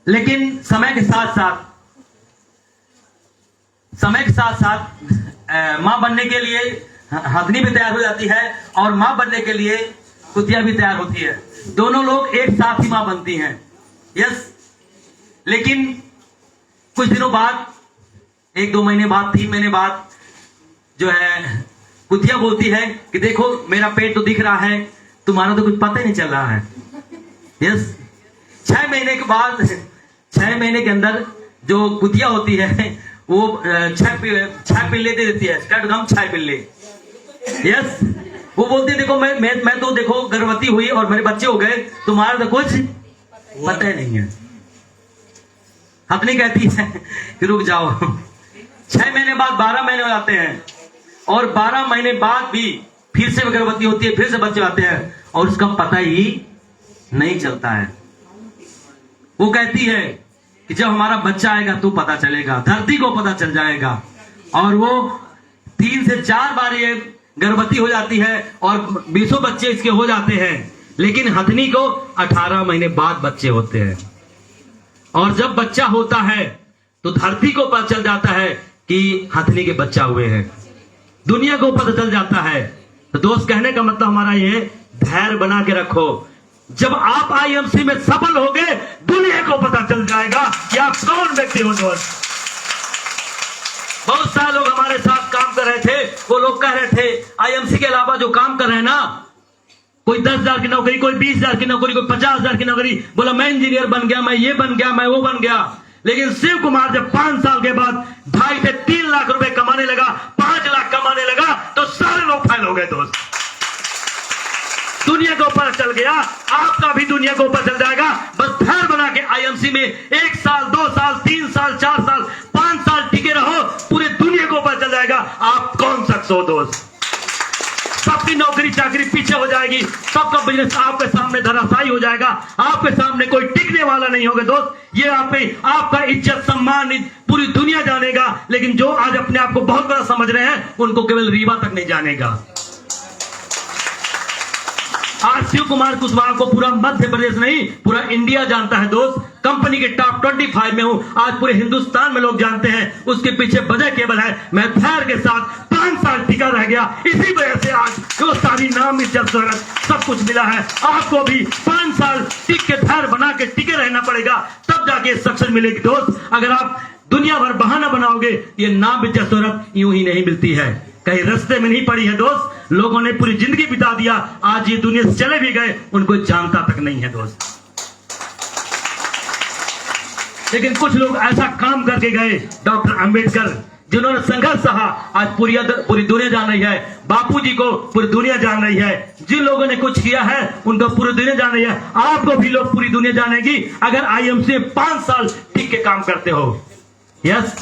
लेकिन समय के साथ साथ मां बनने के लिए हथनी भी तैयार हो जाती है और मां बनने के लिए कुतिया भी तैयार होती है। दोनों लोग एक साथ ही मां बनती हैं। यस, लेकिन कुछ दिनों बाद 1-2 महीने बाद, 3 महीने बाद जो है कुतिया बोलती है कि देखो मेरा पेट तो दिख रहा है, तुम्हारा तो कुछ पता ही नहीं चल रहा है। यस, 6 महीने के बाद, 6 महीने के अंदर जो कुतिया होती है वो 6 पिल्ले दे देती है, 6 पिल्ले। यस, वो बोलती है देखो मैं तो देखो गर्भवती हुई और मेरे बच्चे हो गए, तुम्हारा तो कुछ पता ही नहीं है। हथनी कहती है कि रुक जाओ। 6 महीने बाद 12 महीने हो जाते हैं और 12 महीने बाद भी फिर से गर्भवती होती है, फिर से बच्चे आते हैं और उसका पता ही नहीं चलता है। वो कहती है कि जब हमारा बच्चा आएगा तो पता चलेगा, धरती को पता चल जाएगा। और वो 3 से 4 बार ये गर्भवती हो जाती है और 20 बच्चे इसके हो जाते हैं, लेकिन हथनी को 18 महीने बाद बच्चे होते हैं। और जब बच्चा होता है तो धरती को पता चल जाता है कि हथनी के बच्चा हुए हैं, दुनिया को पता चल जाता है। तो दोस्त, कहने का मतलब हमारा ये, धैर्य बना के रखो। जब आप आईएमसी में सफल हो गए, दुनिया को पता चल जाएगा कि आप कौन व्यक्ति हो। दोस्त, बहुत सारे लोग हमारे साथ काम कर रहे थे, वो लोग कह रहे थे आईएमसी के अलावा जो काम कर रहे हैं ना, कोई 10,000 की नौकरी, कोई 20,000 की नौकरी, कोई 50,000 की नौकरी, बोला मैं इंजीनियर बन गया, मैं ये बन गया, मैं वो बन गया। लेकिन शिव कुमार जब 5 साल के बाद 2.5 से 3 लाख रुपए कमाने लगा, 5 लाख कमाने लगा, तो सारे लोग फेल हो गए। दोस्त, दुनिया को पता चल गया, आपका भी दुनिया को पता चल जाएगा। बस धैर्य बना के आईएमसी में 1 साल, 2 साल, 3 साल, 4 साल, 5 साल टिके रहो, पूरी दुनिया को पता चल जाएगा आप कौन शख्स हो। दोस्त, सबकी नौकरी चाकरी पीछे हो जाएगी, सबका बिजनेस आपके सामने धराशायी हो जाएगा, आपके सामने कोई टिकने वाला नहीं होगा। दोस्त, ये आपका इज्जत सम्मान पूरी दुनिया जानेगा, लेकिन जो आज अपने आप को बहुत बड़ा समझ रहे हैं उनको केवल रीवा तक नहीं जानेगा। आज शिव कुमार कुशवाहा को पूरा मध्य प्रदेश नहीं, पूरा इंडिया जानता है। दोस्त, कंपनी के टॉप 25 में हूं, आज पूरे हिंदुस्तान में लोग जानते हैं। उसके पीछे वजह केवल है मैं धैर्य के साथ 5 साल टिका रह गया, इसी वजह से आज जो सारी नाम, इज्जत, शोहरत सब कुछ मिला है। आपको भी 5 साल टिक के धैर्य बना के टिके रहना पड़ेगा, तब जाके सक्सेस मिलेगी। दोस्त, अगर आप दुनिया भर बहाना बनाओगे, ये नाम, इज्जत, शोहरत यूं ही नहीं मिलती है, कहीं रास्ते में नहीं पड़ी है। दोस्त, लोगों ने पूरी जिंदगी बिता दिया, आज ये दुनिया से चले भी गए, उनको जानता तक नहीं है। दोस्त, लेकिन कुछ लोग ऐसा काम करके गए, डॉक्टर अंबेडकर जिन्होंने संघर्ष सहा, आज पूरी दुनिया जान रही है। बापूजी को पूरी दुनिया जान रही है। जिन लोगों ने कुछ किया है उनको पूरी दुनिया जान रही है। आपको भी लोग पूरी दुनिया जानेगी अगर आईएमसी में 5 साल टिक के काम करते हो। यस,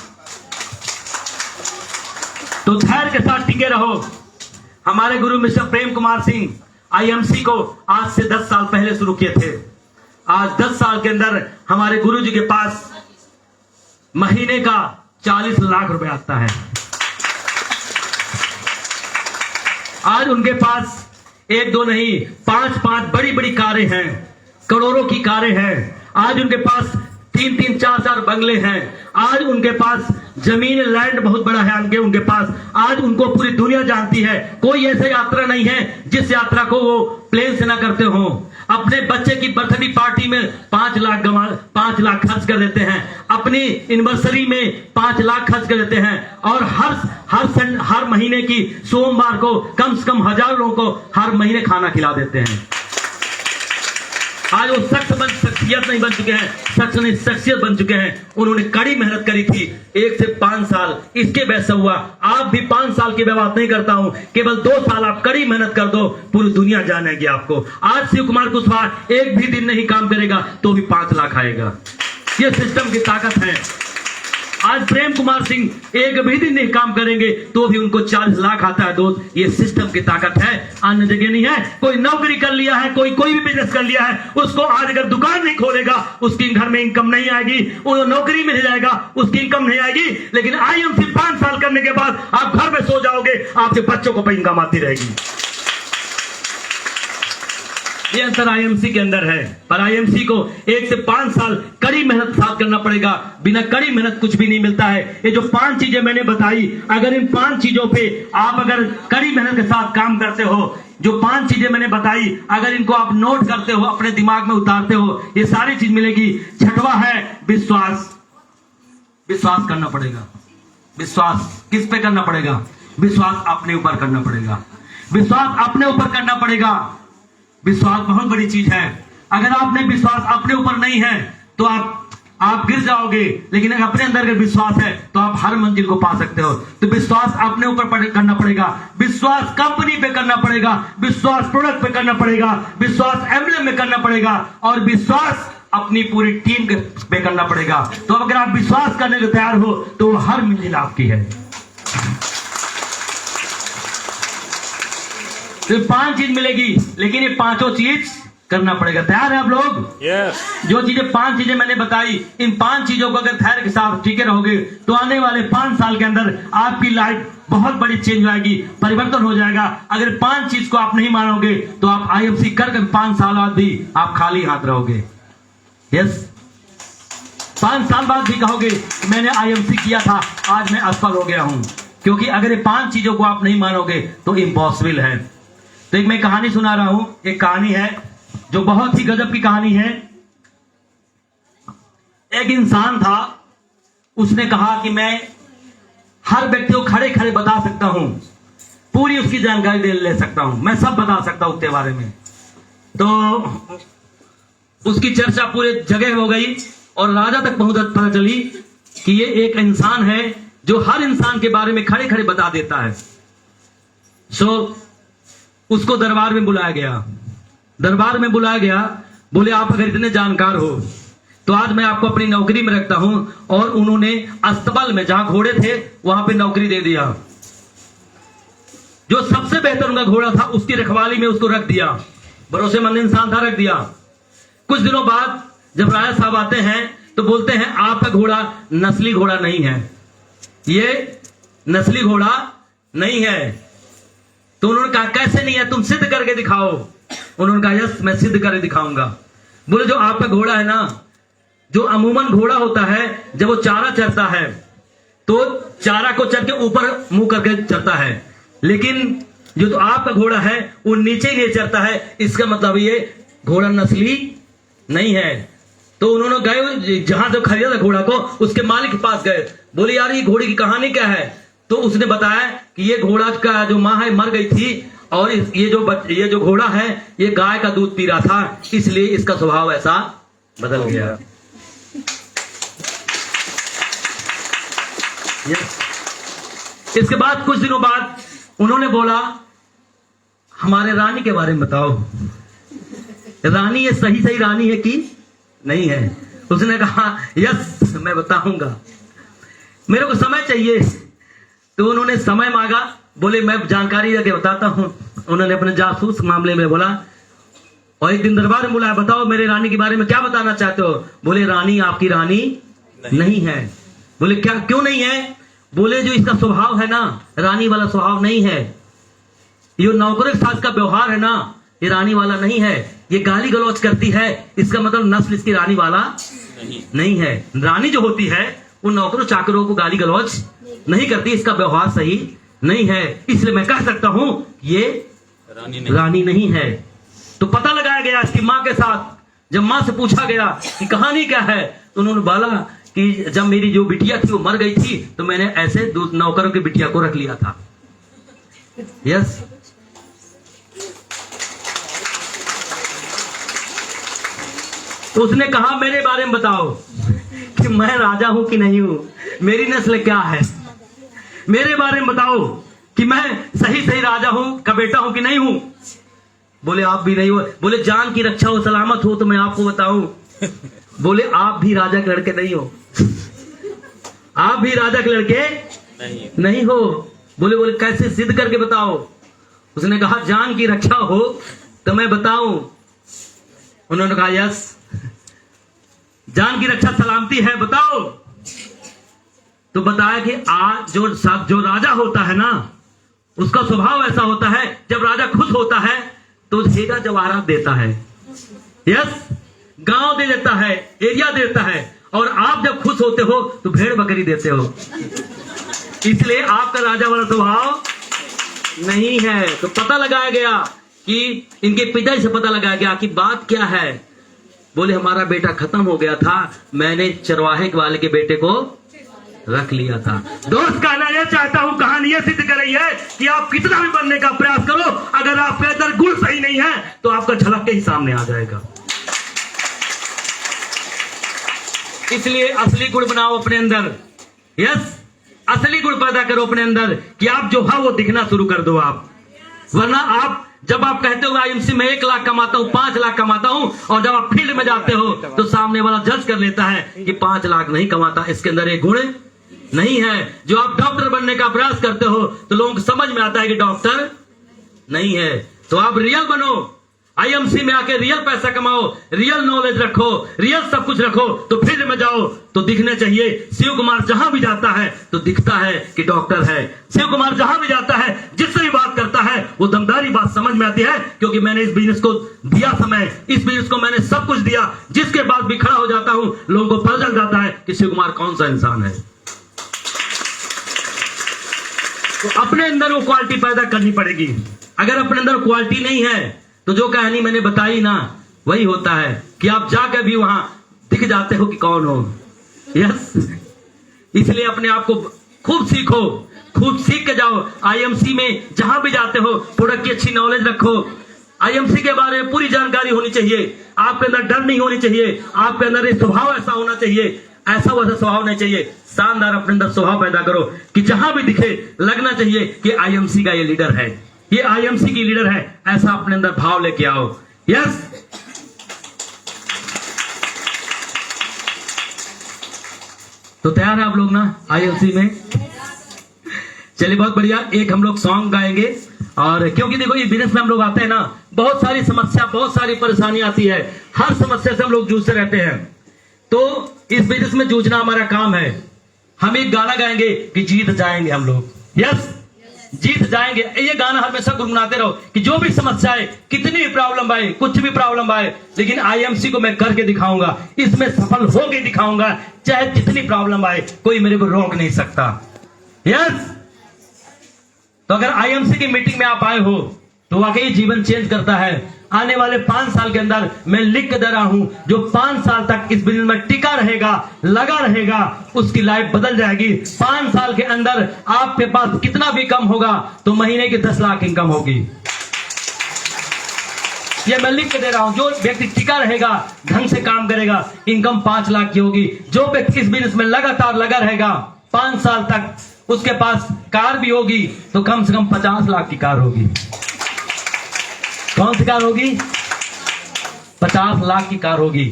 तो धैर्य के साथ टिके रहो। हमारे गुरु मिस्टर प्रेम कुमार सिंह आईएमसी को आज से 10 साल पहले शुरू किए थे। आज 10 साल के अंदर हमारे गुरु जी के पास महीने का 40 लाख रुपए आता है। आज उनके पास 1-2 नहीं, 5-5 बड़ी बड़ी कारें हैं, करोड़ों की कारें हैं। आज उनके पास 3-3, 4-4 बंगले हैं। आज उनके पास जमीन, लैंड बहुत बड़ा है उनके पास। आज उनको पूरी दुनिया जानती है। कोई ऐसा यात्रा नहीं है जिस यात्रा को वो प्लेन से ना करते हो। अपने बच्चे की बर्थडे पार्टी में 5 लाख खर्च कर देते हैं, अपनी एनिवर्सरी में 5 लाख खर्च कर देते हैं, और हर महीने की सोमवार को कम से कम 1000 लोगों को हर महीने खाना खिला देते हैं। आज वो शख्सियत नहीं बन चुके हैं, शख्सियत बन चुके हैं। उन्होंने कड़ी मेहनत करी थी 1 से 5 साल, इसके वैसा हुआ। आप भी 5 साल की मैं बात नहीं करता हूं, केवल 2 साल आप कड़ी मेहनत कर दो, पूरी दुनिया जानेगी आपको। आज शिव कुमार कुशवाहा एक भी दिन नहीं काम करेगा तो भी 5 लाख आएगा। ये सिस्टम की ताकत है। आज प्रेम कुमार सिंह एक भी दिन नहीं काम करेंगे तो भी उनको 40 लाख आता है। दोस्त, ये सिस्टम की ताकत है, अन्य जगह नहीं है। कोई नौकरी कर लिया है, कोई भी बिजनेस कर लिया है, उसको आज अगर दुकान नहीं खोलेगा उसकी घर में इनकम नहीं आएगी, वो नौकरी में जाएगा उसकी इनकम नहीं आएगी। लेकिन आईएमसी 5 साल करने के बाद आप घर में सो जाओगे, आपके बच्चों को इनकम आती रहेगी। ये अंतर आईएमसी के अंदर है। पर आईएमसी को 1 से 5 साल कड़ी मेहनत साथ करना पड़ेगा, बिना कड़ी मेहनत कुछ भी नहीं मिलता है। ये जो 5 चीजें मैंने बताई, अगर इन 5 चीजों पे आप अगर कड़ी मेहनत के साथ काम करते हो, जो 5 चीजें मैंने बताई अगर इनको आप नोट करते हो, अपने दिमाग में उतारते हो, ये सारी चीज मिलेगी। 6वां है विश्वास। विश्वास करना पड़ेगा। विश्वास किस पे करना पड़ेगा? विश्वास अपने ऊपर करना पड़ेगा। विश्वास अपने ऊपर करना पड़ेगा। विश्वास बहुत बड़ी चीज है। अगर आपने विश्वास अपने ऊपर नहीं है तो आप गिर जाओगे, लेकिन अगर अपने अंदर अगर विश्वास है तो आप हर मंजिल को पा सकते हो। तो विश्वास अपने ऊपर करना पड़ेगा, विश्वास कंपनी पे करना पड़ेगा, विश्वास प्रोडक्ट पे करना पड़ेगा, विश्वास एम्ब्लेम में करना पड़ेगा, और विश्वास अपनी पूरी टीम पे करना पड़ेगा। तो अगर आप विश्वास करने को तैयार हो तो हर मंजिल आपकी है। तो 5 चीज मिलेगी, लेकिन ये 5 चीज करना पड़ेगा। तैयार है आप लोग? Yes. जो चीजें 5 चीजें मैंने बताई, इन 5 चीजों को अगर धैर्य के साथ टिके रहोगे तो आने वाले 5 साल के अंदर आपकी लाइफ बहुत बड़ी चेंज आएगी, परिवर्तन हो जाएगा। अगर 5 चीज को आप नहीं मानोगे तो आप IMC करके 5 साल बाद भी आप खाली हाथ रहोगे। यस, 5 साल बाद भी कहोगे मैंने IMC किया था, आज मैं असफल हो गया हूं। क्योंकि अगर ये 5 चीजों को आप नहीं मानोगे तो इम्पॉसिबल है। तो एक मैं कहानी सुना रहा हूं। एक कहानी है जो बहुत ही गजब की कहानी है। एक इंसान था, उसने कहा कि मैं हर व्यक्ति को खड़े खड़े बता सकता हूं, पूरी उसकी जानकारी ले सकता हूं, मैं सब बता सकता हूं उसके बारे में। तो उसकी चर्चा पूरे जगह हो गई और राजा तक पता चली कि ये एक इंसान है जो हर इंसान के बारे में खड़े खड़े बता देता है। उसको दरबार में बुलाया गया। दरबार में बुलाया गया, बोले आप अगर इतने जानकार हो तो आज मैं आपको अपनी नौकरी में रखता हूं। और उन्होंने अस्तबल में जहां घोड़े थे वहां पे नौकरी दे दिया। जो सबसे बेहतर उनका घोड़ा था उसकी रखवाली में उसको रख दिया। भरोसेमंद इंसान था, रख दिया। कुछ दिनों बाद जब राजा साहब आते हैं तो बोलते हैं आपका घोड़ा नस्ली घोड़ा नहीं है, ये नस्ली घोड़ा नहीं है। तो उन्होंने कहा कैसे नहीं है, तुम सिद्ध करके दिखाओ। उन्होंने कहा यस, मैं सिद्ध करके दिखाऊंगा। बोले जो आपका घोड़ा है ना, जो अमूमन घोड़ा होता है जब वो चारा चरता है तो चारा को चर के ऊपर मुंह करके चरता है, लेकिन जो तो आपका घोड़ा है वो नीचे ही नहीं चरता है। इसका मतलब ये घोड़ा नस्ली नहीं है। तो उन्होंने गए जहां जो खरीदा था घोड़ा को, उसके मालिक के पास गए। बोले यार ये घोड़े की कहानी क्या है? तो उसने बताया कि ये घोड़ा का जो माँ है मर गई थी और ये जो घोड़ा है ये गाय का दूध पी रहा था, इसलिए इसका स्वभाव ऐसा बदल गया। इसके बाद कुछ दिनों बाद उन्होंने बोला हमारे रानी के बारे में बताओ, रानी ये सही रानी है कि नहीं है? उसने कहा यस मैं बताऊंगा, मेरे को समय चाहिए। तो उन्होंने समय मांगा। बोले मैं जानकारी लेके बताता हूं। उन्होंने अपने जासूस मामले में बोला और एक दिन दरबार में बुलाया, बताओ मेरे रानी के बारे में क्या बताना चाहते हो? बोले रानी आपकी रानी नहीं है। बोले क्या, क्यों नहीं है? बोले जो इसका स्वभाव है ना, रानी वाला स्वभाव नहीं है। ये नौकरों के साथ का व्यवहार है ना, ये रानी वाला नहीं है। ये गाली गलौज करती है, इसका मतलब नस्ल इसकी रानी वाला नहीं है। रानी जो होती है वो नौकरों चाकरों को गाली गलौज नहीं करती, इसका व्यवहार सही नहीं है। इसलिए मैं कह सकता हूं ये रानी नहीं है। तो पता लगाया गया इसकी माँ के साथ। जब माँ से पूछा गया कि कहानी क्या है, तो उन्होंने बोला कि जब मेरी जो बिटिया थी वो मर गई थी तो मैंने ऐसे नौकरों की बिटिया को रख लिया था। यस, तो उसने कहा मेरे बारे में बताओ कि मैं राजा हूं कि नहीं हूं, मेरी नस्ल क्या है, मेरे बारे में बताओ कि मैं सही राजा हूं का बेटा हूं कि नहीं हूं। बोले आप भी नहीं हो। बोले जान की रक्षा हो, सलामत हो तो मैं आपको बताऊं। बोले आप भी राजा के लड़के नहीं हो, आप भी राजा के लड़के नहीं हो। बोले कैसे सिद्ध करके बताओ। उसने कहा जान की रक्षा हो तो मैं बताऊं। उन्होंने कहा यस, जान की रक्षा सलामती है, बताओ। तो बताया कि आज जो राजा होता है ना, उसका स्वभाव ऐसा होता है, जब राजा खुश होता है तो हीरा जवाहरात देता है। यस, गांव दे देता है, एरिया देता है। और आप जब खुश होते हो तो भेड़ बकरी देते हो। इसलिए आपका राजा वाला स्वभाव नहीं है। तो पता लगाया गया कि इनके पिता से पता लगाया गया कि बात क्या है। बोले हमारा बेटा खत्म हो गया था, मैंने चरवाहे वाले के बेटे को रख लिया था। दोस्त कहना यह चाहता हूं, कहानी यह सिद्ध कर रही है कि आप कितना भी बनने का प्रयास करो, अगर आपके अंदर गुण सही नहीं है तो आपका झलक के ही सामने आ जाएगा। इसलिए असली गुण बनाओ अपने अंदर। यस, असली गुण पैदा करो अपने अंदर कि आप जो है वो दिखना शुरू कर दो आप। वरना आप जब आप कहते हो आईएमसी में 1 लाख कमाता हूं, 5 लाख कमाता हूं, और जब आप फील्ड में जाते हो तो सामने वाला जज कर लेता है कि 5 लाख नहीं कमाता, इसके अंदर एक गुण नहीं है। जो आप डॉक्टर बनने का प्रयास करते हो तो लोगों को समझ में आता है कि डॉक्टर नहीं है। तो आप रियल बनो, आईएमसी में आके रियल पैसा कमाओ, रियल नॉलेज रखो, रियल सब कुछ रखो, तो फील्ड में जाओ तो दिखने चाहिए। शिव कुमार जहां भी जाता है तो दिखता है कि डॉक्टर है। शिव कुमार जहां भी जाता है, जिससे भी बात करता है, वो दमदारी बात समझ में आती है, क्योंकि मैंने इस बिजनेस को दिया समय, इस बिजनेस को मैंने सब कुछ दिया, जिसके बाद भी खड़ा हो जाता हूं, लोगों को पता चल जाता है कि शिव कुमार कौन सा इंसान है। तो अपने अंदर वो क्वालिटी पैदा करनी पड़ेगी। अगर अपने अंदर क्वालिटी नहीं है तो जो कहानी मैंने बताई ना, वही होता है कि आप जाकर भी वहां दिख जाते हो कि कौन हो। यस, इसलिए अपने आप को खूब सीखो, खूब सीख के जाओ। आईएमसी में जहां भी जाते हो प्रोडक्ट की अच्छी नॉलेज रखो, आईएमसी के बारे में पूरी जानकारी होनी चाहिए। आपके अंदर डर नहीं होनी चाहिए, आपके अंदर स्वभाव ऐसा होना चाहिए, ऐसा वैसा स्वभाव नहीं चाहिए। शानदार अपने अंदर स्वभाव पैदा करो कि जहां भी दिखे लगना चाहिए कि आईएमसी का ये लीडर है, ये आईएमसी की लीडर है, ऐसा अपने अंदर भाव लेके आओ। यस, तो तैयार है आप लोग ना आईएमसी में? चलिए बहुत बढ़िया। एक हम लोग सॉन्ग गाएंगे, और क्योंकि देखो ये बिजनेस में हम लोग आते हैं ना, बहुत सारी समस्या, बहुत सारी परेशानी आती है, हर समस्या से हम लोग जूझते रहते हैं। तो इस बिजनेस में जूझना हमारा काम है। हम एक गाना गाएंगे कि जीत जाएंगे हम लोग। यस, जीत जाएंगे। ये गाना हमेशा गुनगुनाते रहो कि जो भी समस्या आए, कितनी भी प्रॉब्लम आए, कुछ भी प्रॉब्लम आए, लेकिन आईएमसी को मैं करके दिखाऊंगा, इसमें सफल होके दिखाऊंगा, चाहे जितनी प्रॉब्लम आए, कोई मेरे को रोक नहीं सकता। यस, तो अगर आईएमसी की मीटिंग में आप आए हो तो वाकई जीवन चेंज करता है। आने वाले 5 साल के अंदर मैं लिख के दे रहा हूं, जो 5 साल तक इस बिजनेस में टिका रहेगा, लगा रहेगा, उसकी लाइफ बदल जाएगी। 5 साल के अंदर आपके पास कितना भी कम होगा तो महीने की 10 लाख इनकम होगी। ये मैं लिख के दे रहा हूं। जो व्यक्ति टिका रहेगा, ढंग से काम करेगा, इनकम 5 लाख की होगी। जो व्यक्ति इस बिजनेस में लगातार लगा रहेगा 5 साल तक, उसके पास कार भी होगी तो कम से कम 50 लाख की कार होगी। कौन सी कार होगी? 50 लाख की कार होगी।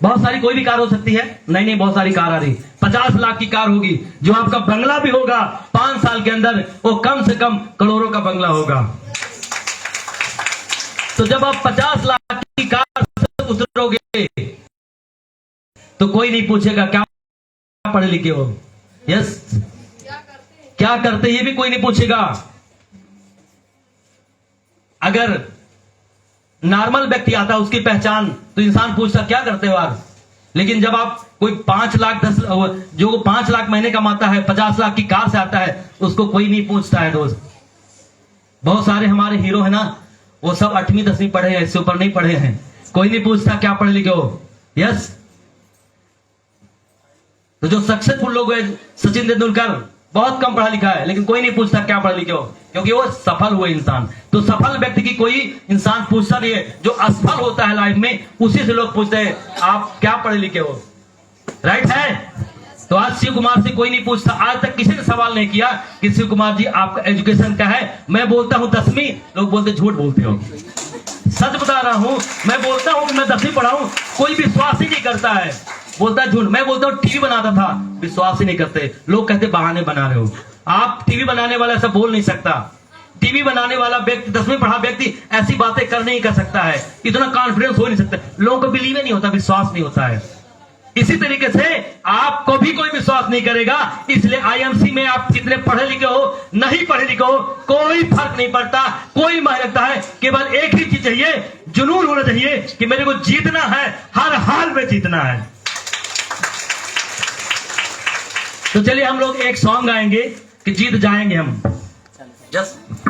बहुत सारी कोई भी कार हो सकती है, नहीं, बहुत सारी कार आ रही। 50 लाख की कार होगी। जो आपका बंगला भी होगा 5 साल के अंदर, वो कम से कम करोड़ों का बंगला होगा। तो जब आप 50 लाख की कार से उतरोगे तो कोई नहीं पूछेगा क्या पढ़े लिखे हो। यस, क्या करते ये भी कोई नहीं पूछेगा। अगर नॉर्मल व्यक्ति आता उसकी पहचान तो इंसान पूछता क्या करते हो आप। लेकिन जब आप कोई 5 लाख 10, जो 5 लाख महीने कमाता है, 50 लाख की कार से आता है, उसको कोई नहीं पूछता है। दोस्त, बहुत सारे हमारे हीरो है ना, वो सब 8वीं 10वीं पढ़े हैं, इससे ऊपर नहीं पढ़े हैं। कोई नहीं पूछता क्या पढ़े लिखे हो। यस, तो जो सक्सेसफुल लोग हैं, सचिन तेंदुलकर बहुत कम पढ़ा लिखा है, लेकिन कोई नहीं पूछता क्या पढ़े लिखे हो, क्योंकि वो सफल हुए इंसान। तो सफल व्यक्ति की कोई इंसान पूछता नहीं है। जो असफल होता है लाइफ में, उसी से लोग पूछते हैं आप क्या पढ़े लिखे हो। राइट है? तो आज शिव कुमार से कोई नहीं पूछता। आज तक किसी ने सवाल नहीं किया कि शिव कुमार जी आपका एजुकेशन क्या है। मैं बोलता हूं 10वीं, लोग बोलते झूठ बोलते हो। सच बता रहा हूं, मैं बोलता हूं कि मैं 10वीं पढ़ा हूं, कोई विश्वास ही नहीं करता है, बोलता है झूठ। मैं बोलता हूं टीवी बनाता था, विश्वास ही नहीं करते, लोग कहते बहाने बना रहे हो। आप टीवी बनाने वाला ऐसा बोल नहीं सकता। टीवी बनाने वाला व्यक्ति, 10वीं पढ़ा व्यक्ति ऐसी बातें कर नहीं कर सकता है, इतना कॉन्फिडेंस हो नहीं सकता। लोगों को बिलीव नहीं होता, विश्वास नहीं होता है। इसी तरीके से आपको भी कोई विश्वास नहीं करेगा। इसलिए आईएमसी में आप कितने पढ़े लिखे हो, नहीं पढ़े लिखे हो, कोई फर्क नहीं पड़ता, कोई मायने रखता है। केवल एक ही चीज चाहिए, जुनून होना चाहिए कि मेरे को जीतना है, हर हाल में जीतना है। तो चलिए हम लोग एक सॉन्ग गाएंगे कि जीत जाएंगे हम। जस्ट